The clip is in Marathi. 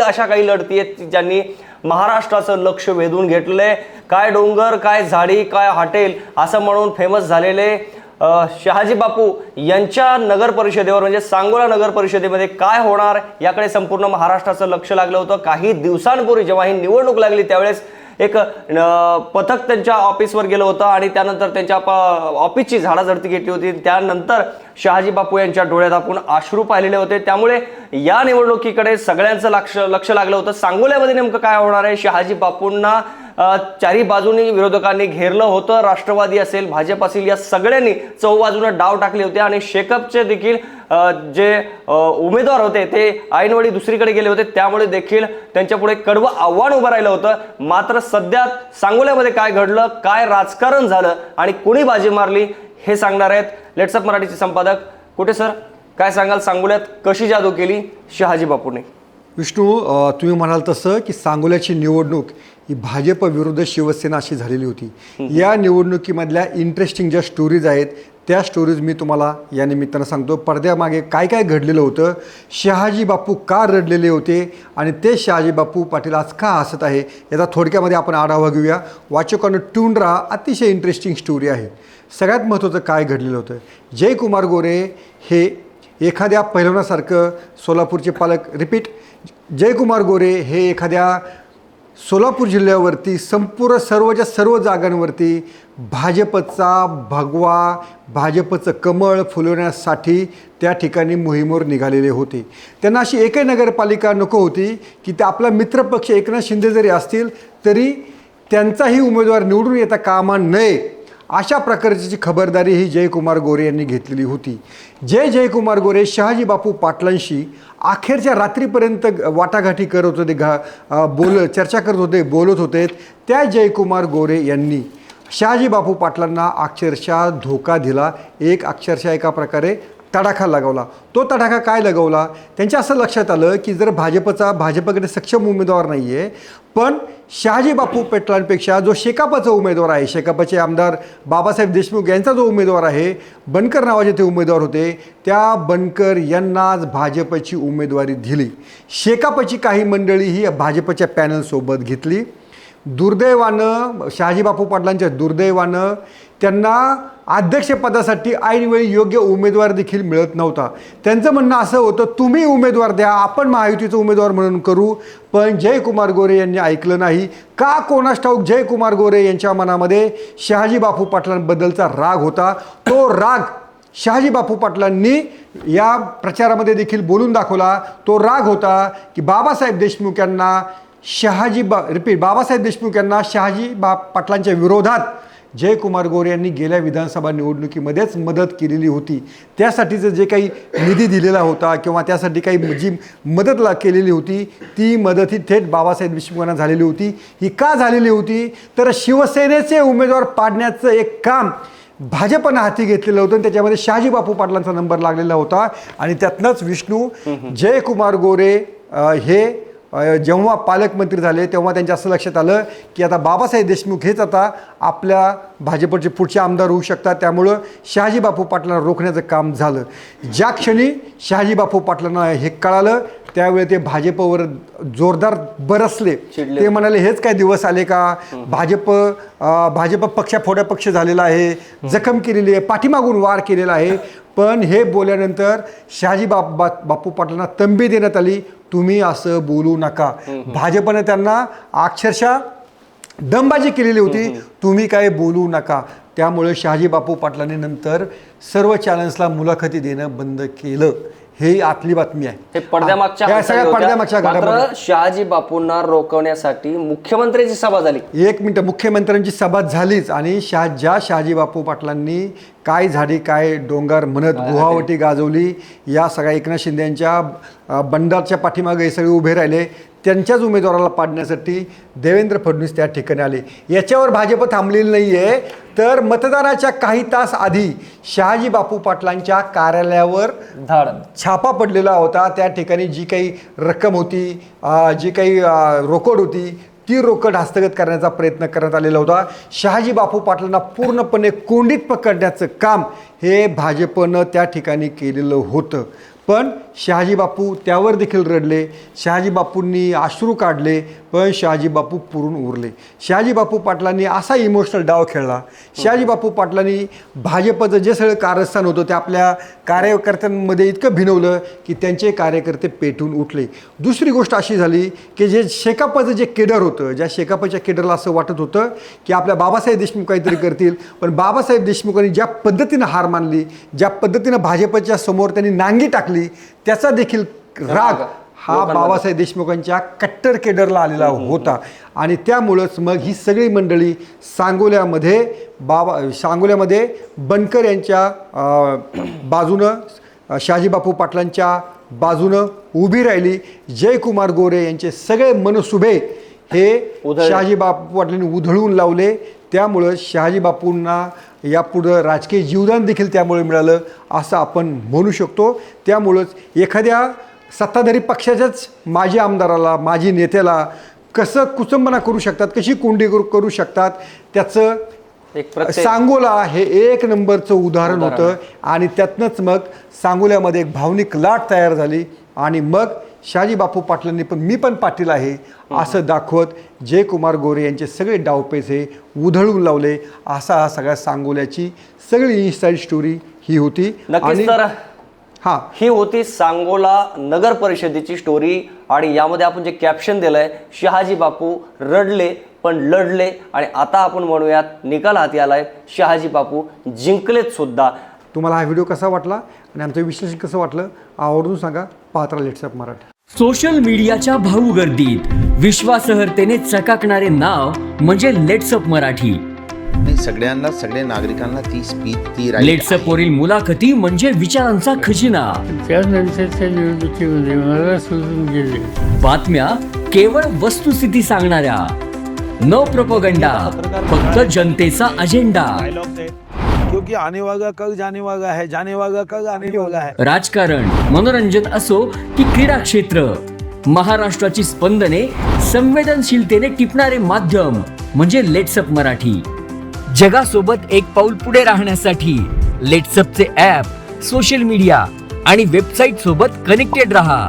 अशा काही लढती आहेत ज्यांनी महाराष्ट्राचं लक्ष वेधून घेतलंय। काय डोंगर, काय झाडी, काय हॉटेल असं म्हणून फेमस झालेले शहाजी बापू यांच्या नगर परिषदेवर म्हणजे सांगोला नगर परिषदेमध्ये काय होणार याकडे संपूर्ण महाराष्ट्राचं लक्ष लागलं होतं। काही दिवसांपूर्वी जेव्हा ही निवडणूक लागली त्यावेळेस एक पथक त्यांच्या ऑफिसवर गेलं होतं आणि त्यानंतर त्यांच्या ऑफिसची झाडाझडती घेतली होती। त्यानंतर शहाजी बापू यांच्या डोळ्यात आपण अश्रू पाहिलेले होते। त्यामुळे या निवडणुकीकडे सगळ्यांचं लक्ष लागलं होतं। सांगोल्यामध्ये नेमकं काय होणार आहे? शहाजी बापूंना चारी बाजूनी विरोधकांनी घेरलं होतं। राष्ट्रवादी असेल, भाजप असेल, या सगळ्यांनी चौबाजूने डाव टाकले होते आणि शेकअपचे देखील जे उमेदवार होते ते ऐनवेळी दुसरीकडे गेले होते। त्यामुळे देखील त्यांच्यापुढे कडवं आव्हान उभं राहिलं होतं। मात्र सध्या सांगोल्यामध्ये काय घडलं, काय राजकारण झालं आणि कोणी बाजी मारली हे सांगणार आहेत लेट्स अप मराठीचे संपादक कुठे सर। काय सांगाल, सांगोल्यात कशी जादू केली शहाजी बापूने? विष्णू, तुम्ही म्हणाल तसं की सांगोल्याची निवडणूक ही भाजप विरुद्ध शिवसेना अशी झालेली होती। या निवडणुकीमधल्या इंटरेस्टिंग ज्या स्टोरीज आहेत त्या स्टोरीज मी तुम्हाला या निमित्तानं सांगतो। पडद्यामागे काय काय घडलेलं होतं, शहाजी बापू का रडलेले होते आणि ते शहाजी बापू पाटील आज का हसत आहे याचा थोडक्यामध्ये आपण आढावा घेऊया। वाचकांना ट्यून राहा, अतिशय इंटरेस्टिंग स्टोरी आहे। सगळ्यात महत्त्वाचं काय घडलेलं होतं, जयकुमार गोरे हे एखाद्या पहिलवानासारखं सोलापूरचे पालक रिपीट जयकुमार गोरे हे एखाद्या सोलापूर जिल्ह्यावरती सर्वच्या सर्व जागांवरती भाजपचा भगवा, भाजपचं कमळ फुलवण्यासाठी त्या ठिकाणी मोहिमेवर निघालेले होते। त्यांना अशी एकही नगरपालिका नको होती की ते आपला मित्रपक्ष एकनाथ शिंदे जरी असतील तरी त्यांचाही उमेदवार निवडून येता कामा नये, अशा प्रकारची खबरदारी ही जयकुमार गोरे यांनी घेतलेली होती। जयकुमार गोरे शहाजी बापू पाटलांशी अखेरच्या रात्रीपर्यंत वाटाघाटी करत होते, चर्चा करत होते, बोलत होते। त्या जयकुमार गोरे यांनी शहाजी बापू पाटलांना अक्षरशः धोका दिला, अक्षरशः एका प्रकारे तडाखा लगावला। तो तडाखा काय लगावला, त्यांच्या असं लक्षात आलं की जर भाजपकडे सक्षम उमेदवार नाही आहे, पण शहाजी बापू पाटलांपेक्षा जो शेकापचा उमेदवार आहे, शेकापचे आमदार बाबासाहेब देशमुख यांचा जो उमेदवार आहे, बनकर नावाचे ते उमेदवार होते, त्या बनकर यांनाच भाजपची उमेदवारी दिली। शेकापची काही मंडळी ही भाजपच्या पॅनलसोबत घेतली। दुर्दैवानं शहाजी बापू पाटलांच्या दुर्दैवानं त्यांना अध्यक्षपदासाठी ऐनवेळी योग्य उमेदवार देखील मिळत नव्हता। त्यांचं म्हणणं असं होतं, तुम्ही उमेदवार द्या, आपण महायुतीचं उमेदवार म्हणून करू। पण जयकुमार गोरे यांनी ऐकलं नाही। का कोणास ठाऊक जयकुमार गोरे यांच्या मनामध्ये शहाजी बापू पाटलांबद्दलचा राग होता। तो राग शहाजी बापू पाटलांनी या प्रचारामध्ये देखील बोलून दाखवला। तो राग होता की बाबासाहेब देशमुख यांना शहाजी पाटलांच्या विरोधात जयकुमार गोरे यांनी गेल्या विधानसभा निवडणुकीमध्येच मदत केलेली होती। त्यासाठीचं जे काही निधी दिलेला होता किंवा त्यासाठी काही जी मदत केलेली होती ती मदत ही थेट बाबासाहेब देशमुखांना झालेली होती। ही का झालेली होती तर शिवसेनेचे उमेदवार पाडण्याचं एक काम भाजपनं हाती घेतलेलं होतं। त्याच्यामध्ये शहाजी बापू पाटलांचा नंबर लागलेला होता आणि त्यातनंच विष्णू जयकुमार गोरे हे जेव्हा पालकमंत्री झाले तेव्हा त्यांच्या असं लक्षात आलं की आता बाबासाहेब देशमुख हेच आता आपल्या भाजपचे पुढचे आमदार होऊ शकतात। त्यामुळं शहाजी बापू पाटलांना रोखण्याचं काम झालं। ज्या क्षणी शहाजी बापू पाटलांना हे कळालं त्यावेळी ते भाजपवर जोरदार बरसले। ते म्हणाले, हेच काय दिवस आले का? भाजप पक्षाफोड्या पक्ष झालेला आहे, जखम केलेली आहे, पाठीमागून वार केलेला आहे। पण हे बोलल्यानंतर शहाजी बापू पाटलांना तंबी देण्यात आली, तुम्ही असं बोलू नका। भाजपने त्यांना अक्षरशः दमबाजी केलेली होती, तुम्ही काय बोलू नका। त्यामुळे शहाजी बापू पाटलांनी नंतर सर्व चॅनल्सला मुलाखती देणं बंद केलं। हे आतली बातमी आहे। हे पडद्यामागच्या मात्र शहाजी बापूंना रोखण्यासाठी मुख्यमंत्र्यांची सभा झाली। एक मिनिट, मुख्यमंत्र्यांची सभा झालीच आणि शहाजी बापू पाटलांनी काय झाडी काय डोंगर म्हणत गुहावटी गाजवली। या सगळ्या एकनाथ शिंदे यांच्या बंडाच्या पाठीमागे हे सगळे उभे राहिले। त्यांच्याच उमेदवाराला पाडण्यासाठी देवेंद्र फडणवीस त्या ठिकाणी आले। याच्यावर भाजप थांबलेली नाही आहे, तर मतदानाच्या काही तास आधी शहाजी बापू पाटलांच्या कार्यालयावर छापा पडलेला होता। त्या ठिकाणी जी काही रक्कम होती, जी काही रोकड होती ती रोकड हस्तगत करण्याचा प्रयत्न करण्यात आलेला होता। शहाजी बापू पाटलांना पूर्णपणे कोंडीत पकडण्याचं काम हे भाजपनं त्या ठिकाणी केलेलं होतं। पण शहाजी बापू त्यावर देखील रडले, शहाजी बापूंनी अश्रू काढले, पण शहाजी बापू पुरून उरले. शहाजी बापू पाटलांनी असा इमोशनल डाव खेळला. शहाजी बापू पाटलांनी भाजपचं जे सगळं कारस्थान होतं ते आपल्या कार्यकर्त्यांमध्ये इतकं भिनवलं की त्यांचे कार्यकर्ते पेटून उठले. दुसरी गोष्ट अशी झाली की जे शेकापचं जे केडर होतं, ज्या शेकापच्या केडरला असं वाटत होतं की आपल्या बाबासाहेब देशमुख काहीतरी करतील, पण बाबासाहेब देशमुखांनी ज्या पद्धतीनं हार मानली, ज्या पद्धतीनं भाजपच्या समोर त्यांनी नांगी टाकली, त्याचा देखील राग हा बाबासाहेब देशमुखांच्या कट्टर केडरला आलेला होता. आणि त्यामुळंच मग ही सगळी मंडळी सांगोल्यामध्ये बनकर यांच्या बाजूनं, शहाजी बापू पाटलांच्या बाजूनं उभी राहिली. जयकुमार गोरे यांचे सगळे मनसुबे हे शहाजी बापू पाटलांनी उधळून लावले. त्यामुळं शहाजी बापूंना यापुढं राजकीय जीवदान देखील त्यामुळे मिळालं असं आपण म्हणू शकतो. त्यामुळंच एखाद्या सत्ताधारी पक्षाच्याच माजी आमदाराला, माजी नेत्याला कसं कुचंबना करू शकतात, कशी कोंडी करू शकतात, त्याचं सांगोला हे एक नंबरचं उदाहरण होतं. आणि त्यातनंच मग सांगोल्यामध्ये एक भावनिक लाट तयार झाली. आणि मग शहाजी बापू पाटलांनी पण मी पण पाटील आहे असं दाखवत जयकुमार गोरे यांचे सगळे डावपेचे उधळून लावले. असा हा सगळ्या सांगोल्याची सगळी इनसाईड स्टोरी ही होती. नक्कीच. तर ही होती सांगोला नगर परिषदेची स्टोरी. आणि यामध्ये आपण जे कॅप्शन दिलंय, शहाजी बापू रडले पण लढले. आणि आता आपण म्हणूयात निकाल हाती आलाय, शहाजी बापू जिंकलेत सुद्धा. तुम्हाला हा व्हिडिओ कसा वाटला आणि आमचं विश्लेषण कसं वाटलं आवर्जून सांगा. पाहत राहा लेट्स अप मराठी. सोशल मीडियाच्या भाऊ गर्दीत विश्वासार्हतेने चकाकणारे नाव म्हणजे लेट्स अप मराठी. सगळ्यांना, सगळ्या नागरिकांना ती स्पीच, ती लेट्स अप वरील मुलाखती म्हणजे विचारांचा खजिना. त्यानंतरच्या निवडणुकीमध्ये मला सोडून गेले. बातम्या केवळ वस्तुस्थिती सांगणाऱ्या, न प्रोपगंडा, फक्त जनतेचा अजेंडा. क्योंकि आने वाला कल जाने वाला है, जाने वाला कल आने वाला है. राजकारण, मनोरंजन असो की क्रीडा क्षेत्र, महाराष्ट्राची स्पंदने संवेदनशीलतेने टिपणारे माध्यम म्हणजे लेट्स अप मराठी. जगासोबत एक पाऊल पुढे राहण्यासाठी लेट्स अपचे ॲप, सोशल मीडिया आणि वेबसाईट सोबत कनेक्टेड रहा.